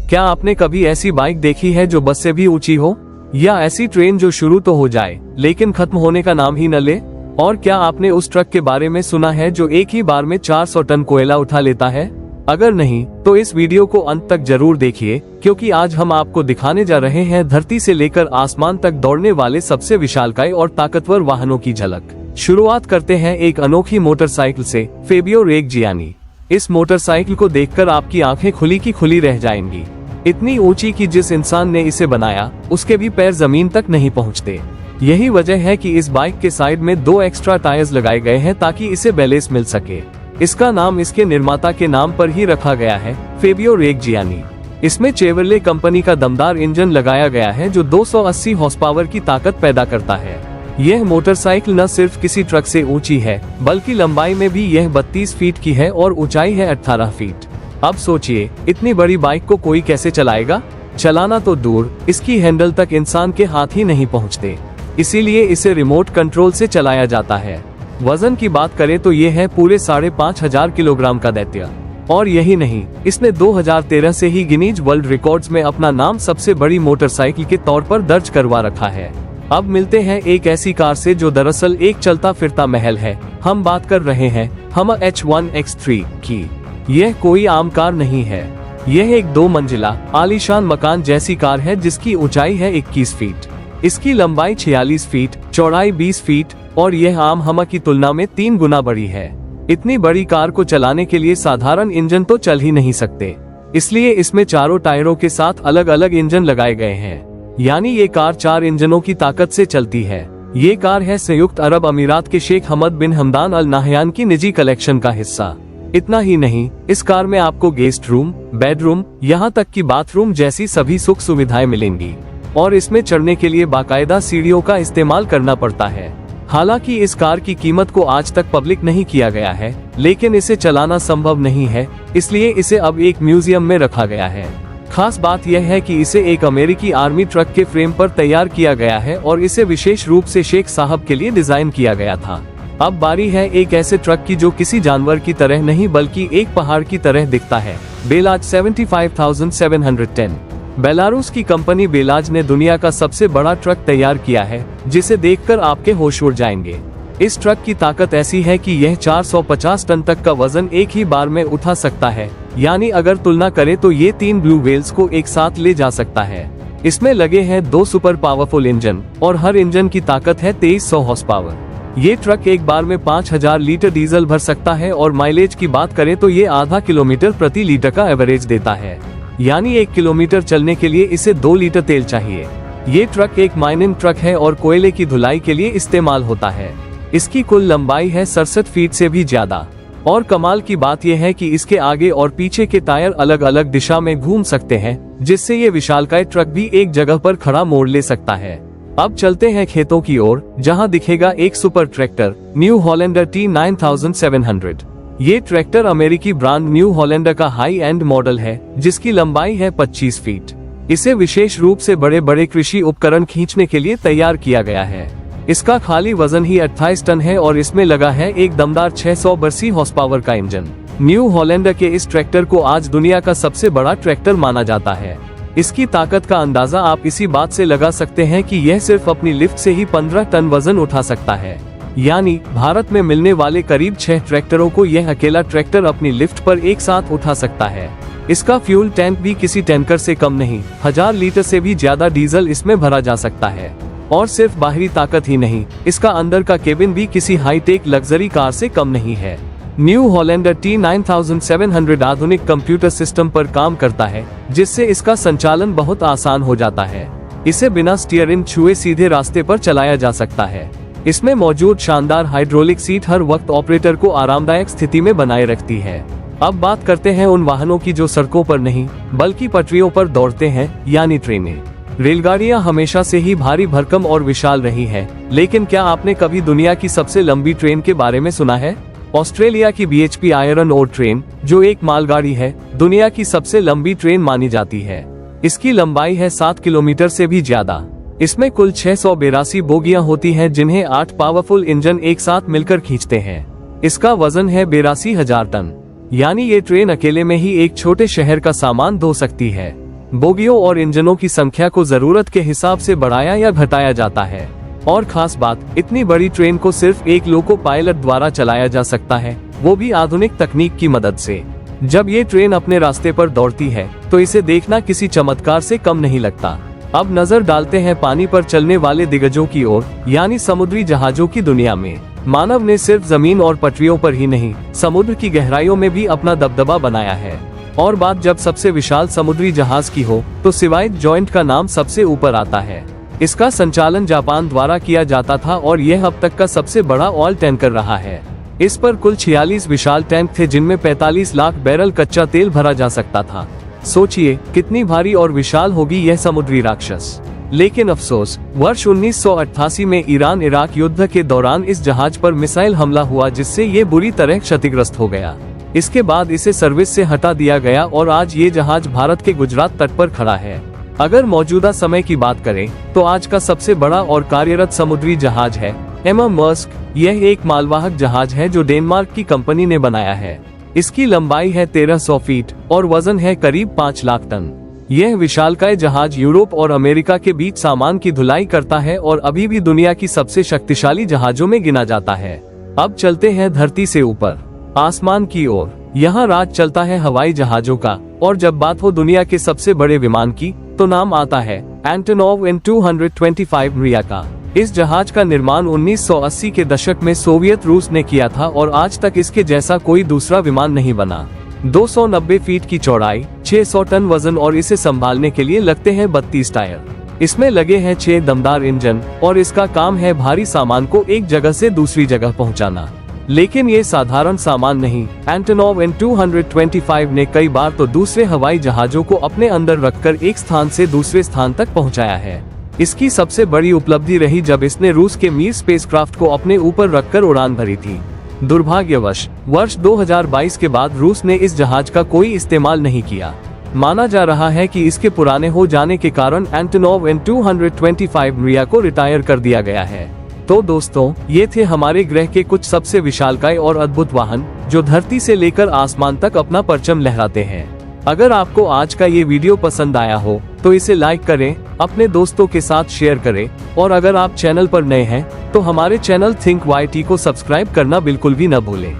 क्या आपने कभी ऐसी बाइक देखी है जो बस से भी ऊंची हो, या ऐसी ट्रेन जो शुरू तो हो जाए लेकिन खत्म होने का नाम ही न ले? और क्या आपने उस ट्रक के बारे में सुना है जो एक ही बार में 400 टन कोयला उठा लेता है? अगर नहीं तो इस वीडियो को अंत तक जरूर देखिए, क्योंकि आज हम आपको दिखाने जा रहे हैं धरती से लेकर आसमान तक दौड़ने वाले सबसे विशालकाय और ताकतवर वाहनों की झलक। शुरुआत करते हैं एक अनोखी मोटरसाइकिल से, फेबियो रेग्जियानी। इस मोटरसाइकिल को देखकर आपकी आंखें खुली की खुली रह जाएंगी। इतनी ऊंची कि जिस इंसान ने इसे बनाया उसके भी पैर जमीन तक नहीं पहुंचते। यही वजह है कि इस बाइक के साइड में 2 एक्स्ट्रा टायर्स लगाए गए हैं ताकि इसे बैलेंस मिल सके। इसका नाम इसके निर्माता के नाम पर ही रखा गया है, फेबियो रेग्जियानी। इसमें चेवरले कंपनी का दमदार इंजन लगाया गया है जो 280 हॉर्स पावर की ताकत पैदा करता है। यह मोटरसाइकिल न सिर्फ किसी ट्रक से ऊंची है, बल्कि लंबाई में भी यह 32 फीट की है और ऊंचाई है 18 फीट। अब सोचिए, इतनी बड़ी बाइक को कोई कैसे चलाएगा? चलाना तो दूर, इसकी हैंडल तक इंसान के हाथ ही नहीं पहुंचते। इसीलिए इसे रिमोट कंट्रोल से चलाया जाता है। वजन की बात करें तो ये है पूरे 5,500 किलोग्राम का दैत्य। और यही नहीं, इसने 2013 से ही गिनीज वर्ल्ड रिकॉर्ड्स में अपना नाम सबसे बड़ी मोटरसाइकिल के तौर पर दर्ज करवा रखा है। अब मिलते हैं एक ऐसी कार से जो दरअसल एक चलता फिरता महल है। हम बात कर रहे हैं हमर H1X3 की। यह कोई आम कार नहीं है, यह एक 2 मंजिला आलीशान मकान जैसी कार है जिसकी ऊंचाई है 21 फीट। इसकी लंबाई 46 फीट, चौड़ाई 20 फीट और यह आम हमर की तुलना में 3 गुना बड़ी है। इतनी बड़ी कार को चलाने के लिए साधारण इंजन तो चल ही नहीं सकते, इसलिए इसमें चारों टायरों के साथ अलग अलग इंजन लगाए गए हैं। यानी ये कार 4 इंजनों की ताकत से चलती है। ये कार है संयुक्त अरब अमीरात के शेख हमद बिन हमदान अल नाहयान की निजी कलेक्शन का हिस्सा। इतना ही नहीं, इस कार में आपको गेस्ट रूम, बेडरूम, यहाँ तक कि बाथरूम जैसी सभी सुख सुविधाएं मिलेंगी। और इसमें चढ़ने के लिए बाकायदा सीढ़ियों का इस्तेमाल करना पड़ता है। हालांकि इस कार की कीमत को आज तक पब्लिक नहीं किया गया है, लेकिन इसे चलाना संभव नहीं है, इसलिए इसे अब एक म्यूजियम में रखा गया है। खास बात यह है कि इसे एक अमेरिकी आर्मी ट्रक के फ्रेम पर तैयार किया गया है और इसे विशेष रूप से शेख साहब के लिए डिजाइन किया गया था। अब बारी है एक ऐसे ट्रक की जो किसी जानवर की तरह नहीं बल्कि एक पहाड़ की तरह दिखता है। बेलाज 75,710। बेलारूस की कंपनी बेलाज ने दुनिया का सबसे बड़ा ट्रक तैयार किया है, जिसे देखकर आपके होश उड़ जाएंगे। इस ट्रक की ताकत ऐसी है कि यह 450 टन तक का वजन एक ही बार में उठा सकता है। यानी अगर तुलना करें तो ये 3 ब्लू व्हेल्स को एक साथ ले जा सकता है। इसमें लगे हैं 2 सुपर पावरफुल इंजन और हर इंजन की ताकत है 2300 हॉर्स पावर। ये ट्रक एक बार में 5000 लीटर डीजल भर सकता है और माइलेज की बात करें तो ये आधा किलोमीटर प्रति लीटर का एवरेज देता है। यानी 1 किलोमीटर चलने के लिए इसे 2 लीटर तेल चाहिए। ये ट्रक एक माइनिंग ट्रक है और कोयले की धुलाई के लिए इस्तेमाल होता है। इसकी कुल लंबाई है 67 फीट से भी ज्यादा। और कमाल की बात यह है कि इसके आगे और पीछे के टायर अलग अलग दिशा में घूम सकते हैं, जिससे ये विशालकाय ट्रक भी एक जगह पर खड़ा मोड़ ले सकता है। अब चलते हैं खेतों की ओर, जहां दिखेगा एक super tractor new Hollander T9700। ये ट्रैक्टर अमेरिकी ब्रांड न्यू हॉलैंडर का हाई एंड मॉडल है, जिसकी लंबाई है 25 फीट। इसे विशेष रूप से बड़े बड़े कृषि उपकरण खींचने के लिए तैयार किया गया है। इसका खाली वजन ही 28 टन है और इसमें लगा है एक दमदार 682 हॉर्स पावर का इंजन। न्यू हॉलैंडर के इस ट्रैक्टर को आज दुनिया का सबसे बड़ा ट्रैक्टर माना जाता है। इसकी ताकत का अंदाजा आप इसी बात से लगा सकते हैं कि यह सिर्फ अपनी लिफ्ट से ही 15 टन वजन उठा सकता है। यानी भारत में मिलने वाले करीब 6 ट्रैक्टरों को यह अकेला ट्रैक्टर अपनी लिफ्ट पर एक साथ उठा सकता है। इसका फ्यूल टैंक भी किसी टैंकर से कम नहीं, 1000 लीटर से भी ज्यादा डीजल इसमें भरा जा सकता है। और सिर्फ बाहरी ताकत ही नहीं, इसका अंदर का केबिन भी किसी हाईटेक लग्जरी कार से कम नहीं है। न्यू हॉलैंडर T9700 आधुनिक कंप्यूटर सिस्टम पर काम करता है, जिससे इसका संचालन बहुत आसान हो जाता है। इसे बिना स्टीयरिंग छुए सीधे रास्ते पर चलाया जा सकता है। इसमें मौजूद शानदार हाइड्रोलिक सीट हर वक्त ऑपरेटर को आरामदायक स्थिति में बनाए रखती है। अब बात करते हैं उन वाहनों की जो सड़कों पर नहीं बल्कि पटरियों पर दौड़ते हैं, यानी ट्रेनें। रेलगाड़ियां हमेशा से ही भारी भरकम और विशाल रही है, लेकिन क्या आपने कभी दुनिया की सबसे लंबी ट्रेन के बारे में सुना है? ऑस्ट्रेलिया की BHP आयरन ओर ट्रेन, जो एक मालगाड़ी है, दुनिया की सबसे लंबी ट्रेन मानी जाती है। इसकी लंबाई है 7 किलोमीटर से भी ज्यादा। इसमें कुल 682 बोगियां होती हैं, जिन्हें 8 पावरफुल इंजन एक साथ मिलकर खींचते हैं। इसका वजन है 82,000 टन। यानी ये ट्रेन अकेले में ही एक छोटे शहर का सामान ढो सकती है। बोगियों और इंजनों की संख्या को जरूरत के हिसाब से बढ़ाया या घटाया जाता है। और खास बात, इतनी बड़ी ट्रेन को सिर्फ एक लोको पायलट द्वारा चलाया जा सकता है, वो भी आधुनिक तकनीक की मदद से। जब ये ट्रेन अपने रास्ते पर दौड़ती है तो इसे देखना किसी चमत्कार से कम नहीं लगता। अब नजर डालते हैं पानी पर चलने वाले दिग्गजों की ओर, यानी समुद्री जहाजों की दुनिया में। मानव ने सिर्फ जमीन और पटरियों पर ही नहीं, समुद्र की गहराइयों में भी अपना दबदबा बनाया है। और बात जब सबसे विशाल समुद्री जहाज की हो तो सिवाइट जॉइंट का नाम सबसे ऊपर आता है। इसका संचालन जापान द्वारा किया जाता था और यह अब तक का सबसे बड़ा ऑयल टैंकर रहा है। इस पर कुल 46 विशाल टैंक थे, जिनमें 45 लाख बैरल कच्चा तेल भरा जा सकता था। सोचिए कितनी भारी और विशाल होगी यह समुद्री राक्षस। लेकिन अफसोस, वर्ष 1988 में ईरान इराक युद्ध के दौरान इस जहाज पर मिसाइल हमला हुआ, जिससे ये बुरी तरह क्षतिग्रस्त हो गया। इसके बाद इसे सर्विस से हटा दिया गया और आज ये जहाज भारत के गुजरात तट पर खड़ा है। अगर मौजूदा समय की बात करें तो आज का सबसे बड़ा और कार्यरत समुद्री जहाज है एमवी मर्स्क। यह एक मालवाहक जहाज है जो डेनमार्क की कंपनी ने बनाया है। इसकी लंबाई है 1300 फीट और वजन है करीब 5 लाख टन। यह विशालकाय जहाज यूरोप और अमेरिका के बीच सामान की ढुलाई करता है और अभी भी दुनिया की सबसे शक्तिशाली जहाजों में गिना जाता है। अब चलते हैं धरती से ऊपर आसमान की ओर। यहाँ राज चलता है हवाई जहाजों का, और जब बात हो दुनिया के सबसे बड़े विमान की तो नाम आता है एंटोनोव An-225 मृया का। इस जहाज का निर्माण 1980 के दशक में सोवियत रूस ने किया था और आज तक इसके जैसा कोई दूसरा विमान नहीं बना। 290 फीट की चौड़ाई, 600 टन वजन और इसे संभालने के लिए लगते हैं 32 टायर। इसमें लगे हैं 6 दमदार इंजन और इसका काम है भारी सामान को एक जगह से दूसरी जगह पहुंचाना। लेकिन ये साधारण सामान नहीं। एंटोनोव An-225 ने कई बार तो दूसरे हवाई जहाजों को अपने अंदर रखकर एक स्थान से दूसरे स्थान तक पहुंचाया है। इसकी सबसे बड़ी उपलब्धि रही जब इसने रूस के मीर स्पेसक्राफ्ट को अपने ऊपर रखकर उड़ान भरी थी। दुर्भाग्यवश वर्ष 2022 के बाद रूस ने इस जहाज का कोई इस्तेमाल नहीं किया। माना जा रहा है कि इसके पुराने हो जाने के कारण एंटोनोव An-225 मृया को रिटायर कर दिया गया है। तो दोस्तों, ये थे हमारे ग्रह के कुछ सबसे विशालकाय और अद्भुत वाहन जो धरती से लेकर आसमान तक अपना परचम लहराते हैं। अगर आपको आज का ये वीडियो पसंद आया हो तो इसे लाइक करें, अपने दोस्तों के साथ शेयर करें और अगर आप चैनल पर नए हैं तो हमारे चैनल थिंक YT को सब्सक्राइब करना बिल्कुल भी न भूलें।